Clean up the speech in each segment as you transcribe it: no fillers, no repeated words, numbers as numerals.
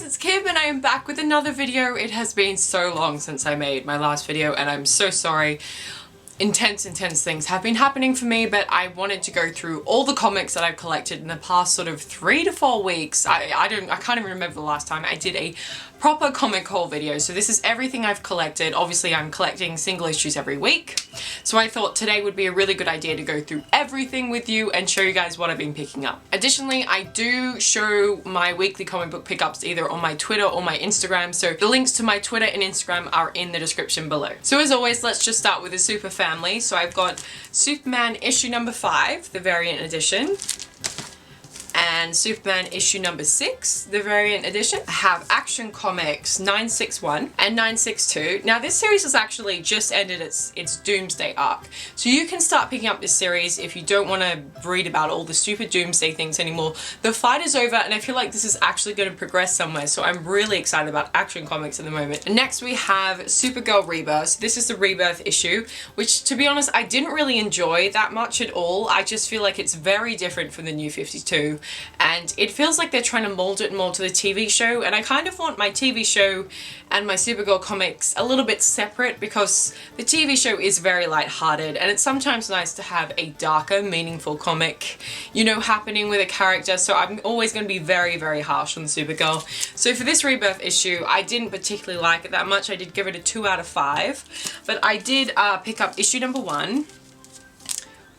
it's Kim and I am back with another video. It has been so long since I made my last video and I'm so sorry. Intense things have been happening for me, but I wanted to go through all the comics that I've collected in the past sort of 3 to 4 weeks. I can't even remember the last time I did a proper comic haul video. So this is everything I've collected. Obviously I'm collecting single issues every week. So I thought today would be a really good idea to go through everything with you and show you guys what I've been picking up. Additionally, I do show my weekly comic book pickups either on my Twitter or my Instagram. So the links to my Twitter and Instagram are in the description below. So as always, let's just start with the super family. So I've got Superman issue number 5, the variant edition. And Superman issue number 6, the variant edition. I have Action Comics 961 and 962. Now this series has actually just ended its Doomsday arc. So you can start picking up this series if you don't want to read about all the stupid Doomsday things anymore. The fight is over and I feel like this is actually going to progress somewhere. So I'm really excited about Action Comics at the moment. And next we have Supergirl Rebirth. So this is the Rebirth issue, which to be honest, I didn't really enjoy that much at all. I just feel like it's very different from the New 52. And it feels like they're trying to mold it more to the TV show, and I kind of want my TV show and my Supergirl comics a little bit separate because the TV show is very lighthearted and it's sometimes nice to have a darker, meaningful comic, you know, happening with a character. So I'm always going to be very harsh on Supergirl. So for this Rebirth issue, I didn't particularly like it that much. I did give it a 2 out of 5, but I did pick up issue number 1.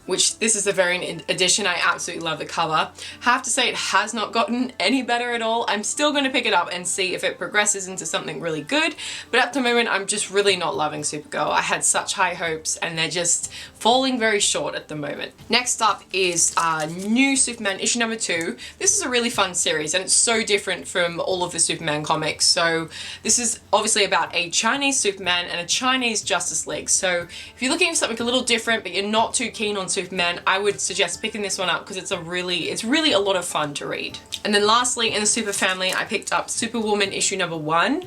Which this is the variant edition. I absolutely love the cover. Have to say it has not gotten any better at all. I'm still going to pick it up and see if it progresses into something really good, but at the moment I'm just really not loving Supergirl. I had such high hopes and they're just falling very short at the moment. Next up is new Superman issue number 2. This is a really fun series and it's so different from all of the Superman comics. So this is obviously about a Chinese Superman and a Chinese Justice League. So if you're looking for something a little different but you're not too keen on Superman, I would suggest picking this one up because it's really a lot of fun to read. And then lastly, in the super family, I picked up Superwoman issue number 1.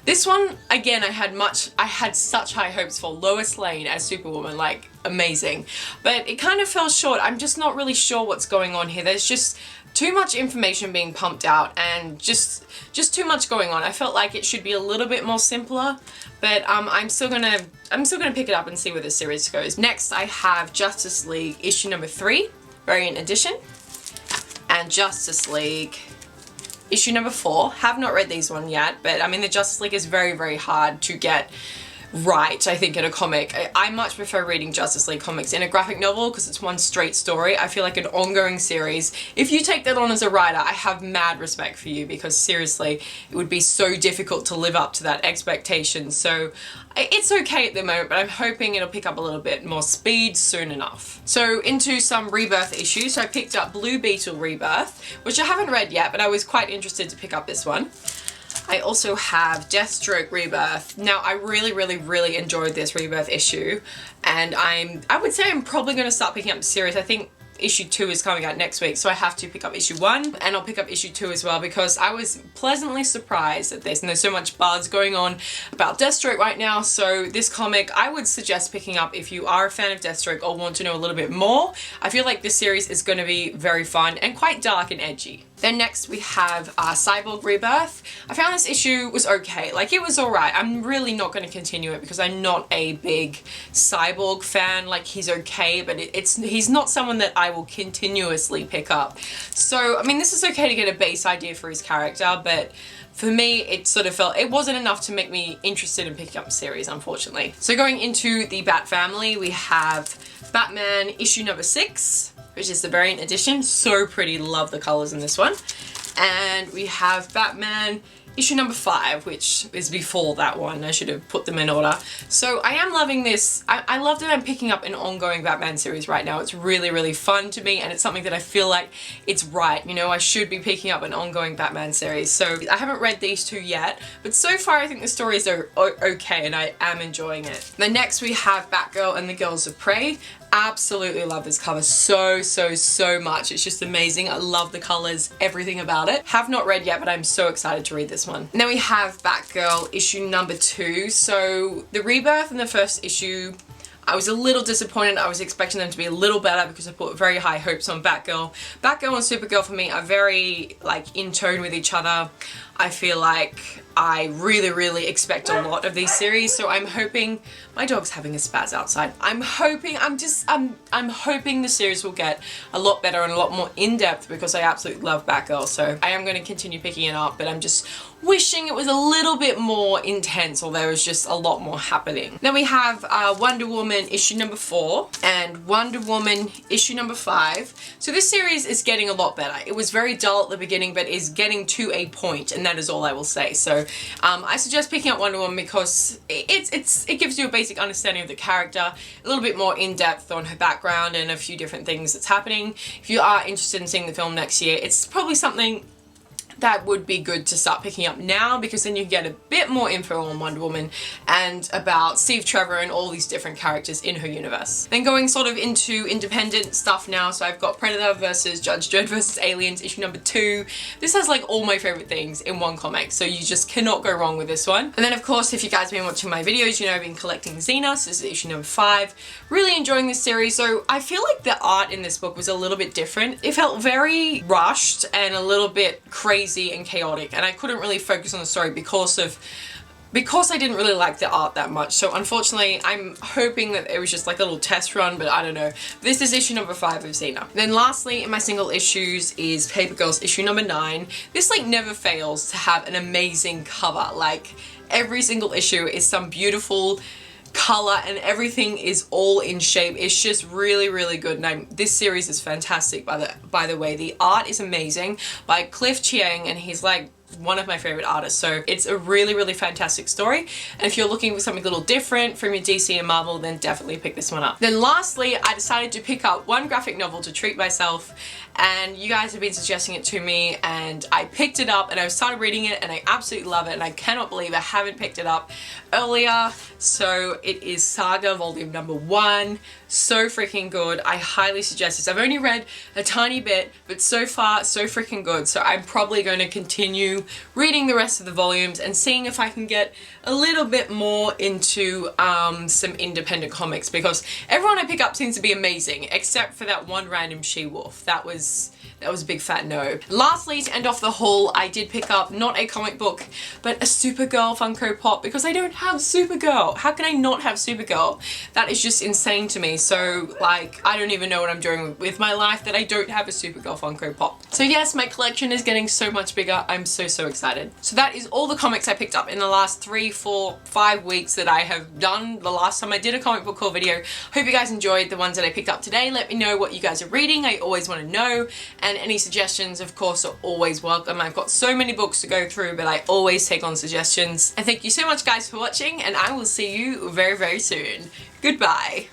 This one, again, I had such high hopes for Lois Lane as Superwoman, like amazing, but it kind of fell short. I'm just not really sure what's going on here. There's just too much information being pumped out and just too much going on. I felt like it should be a little bit more simpler, but I'm still gonna pick it up and see where the series goes. Next I have Justice League issue number 3, variant edition, and Justice League issue number 4. Have not read these one yet, but I mean the Justice League is very hard to get right, I think, in a comic. I much prefer reading Justice League comics in a graphic novel because it's one straight story. I feel like an ongoing series. If you take that on as a writer, I have mad respect for you because seriously, it would be so difficult to live up to that expectation. So it's okay at the moment, but I'm hoping it'll pick up a little bit more speed soon enough. So into some Rebirth issues. So I picked up Blue Beetle Rebirth, which I haven't read yet, but I was quite interested to pick up this one. I also have Deathstroke Rebirth. Now I really enjoyed this Rebirth issue and I would say I'm probably going to start picking up the series. I think issue 2 is coming out next week, so I have to pick up issue 1 and I'll pick up issue 2 as well because I was pleasantly surprised that there's so much buzz going on about Deathstroke right now. So this comic I would suggest picking up if you are a fan of Deathstroke or want to know a little bit more. I feel like this series is going to be very fun and quite dark and edgy. Then next we have Cyborg Rebirth. I found this issue was okay, like it was alright. I'm really not going to continue it because I'm not a big Cyborg fan. Like he's okay, but he's not someone that I will continuously pick up. So I mean this is okay to get a base idea for his character, but for me, it sort of felt, it wasn't enough to make me interested in picking up a series, unfortunately. So going into the Bat family, we have Batman issue number 6, which is the variant edition. So pretty, love the colors in this one. And we have Batman issue number 5, which is before that one. I should have put them in order. So I am loving this. I love that I'm picking up an ongoing Batman series right now. It's really fun to me and it's something that I feel like it's right. You know, I should be picking up an ongoing Batman series. So I haven't read these 2 yet, but so far I think the stories are okay and I am enjoying it. Then next we have Batgirl and the Girls of Prey. Absolutely love this cover so much. It's just amazing. I love the colors, everything about it. Have not read yet, but I'm so excited to read this one. And then we have Batgirl issue number 2. So the Rebirth in the first issue, I was a little disappointed. I was expecting them to be a little better because I put very high hopes on Batgirl. Batgirl and Supergirl for me are very like in tone with each other. I feel like I really expect a lot of these series, so I'm hoping, my dog's having a spaz outside. I'm hoping the series will get a lot better and a lot more in-depth because I absolutely love Batgirl, so I am going to continue picking it up, but I'm just wishing it was a little bit more intense, or there was just a lot more happening. Then we have Wonder Woman issue number 4 and Wonder Woman issue number 5. So this series is getting a lot better. It was very dull at the beginning, but is getting to a point, and that is all I will say. So I suggest picking up Wonder Woman because it gives you a basic understanding of the character, a little bit more in-depth on her background and a few different things that's happening. If you are interested in seeing the film next year, it's probably something that would be good to start picking up now, because then you get a bit more info on Wonder Woman and about Steve Trevor and all these different characters in her universe. Then going sort of into independent stuff now, so I've got Predator versus Judge Dredd versus Aliens issue number 2. This has like all my favorite things in one comic, so you just cannot go wrong with this one. And then of course, if you guys have been watching my videos, you know I've been collecting Xena, so this is issue number 5. Really enjoying this series. So I feel like the art in this book was a little bit different. It felt very rushed and a little bit crazy and chaotic, and I couldn't really focus on the story because I didn't really like the art that much. So unfortunately, I'm hoping that it was just like a little test run, but I don't know. This is issue number 5 of Xena. Then lastly, in my single issues is Paper Girls issue number 9. This like never fails to have an amazing cover. Like every single issue is some beautiful color and everything is all in shape. It's just really good, and this series is fantastic by the way. The art is amazing by Cliff Chiang, and he's like one of my favorite artists, so it's a really fantastic story, and if you're looking for something a little different from your DC and Marvel, then definitely pick this one up. Then lastly, I decided to pick up one graphic novel to treat myself, and you guys have been suggesting it to me, and I picked it up and I started reading it and I absolutely love it, and I cannot believe I haven't picked it up earlier. So it is Saga Volume number 1. So freaking good. I highly suggest this. I've only read a tiny bit, but so far so freaking good, so I'm probably going to continue reading the rest of the volumes and seeing if I can get a little bit more into some independent comics, because everyone I pick up seems to be amazing except for that one random she-wolf. That was a big fat no. Lastly, to end off the haul, I did pick up not a comic book, but a Supergirl Funko Pop, because I don't have Supergirl. How can I not have Supergirl? That is just insane to me. So like, I don't even know what I'm doing with my life that I don't have a Supergirl Funko Pop. So yes, my collection is getting so much bigger. I'm so excited. So that is all the comics I picked up in the last 3, 4, 5 weeks that I have done. The last time I did a comic book haul video. Hope you guys enjoyed the ones that I picked up today. Let me know what you guys are reading. I always want to know. And any suggestions, of course, are always welcome. I've got so many books to go through, but I always take on suggestions. And thank you so much guys for watching, and I will see you very soon. Goodbye.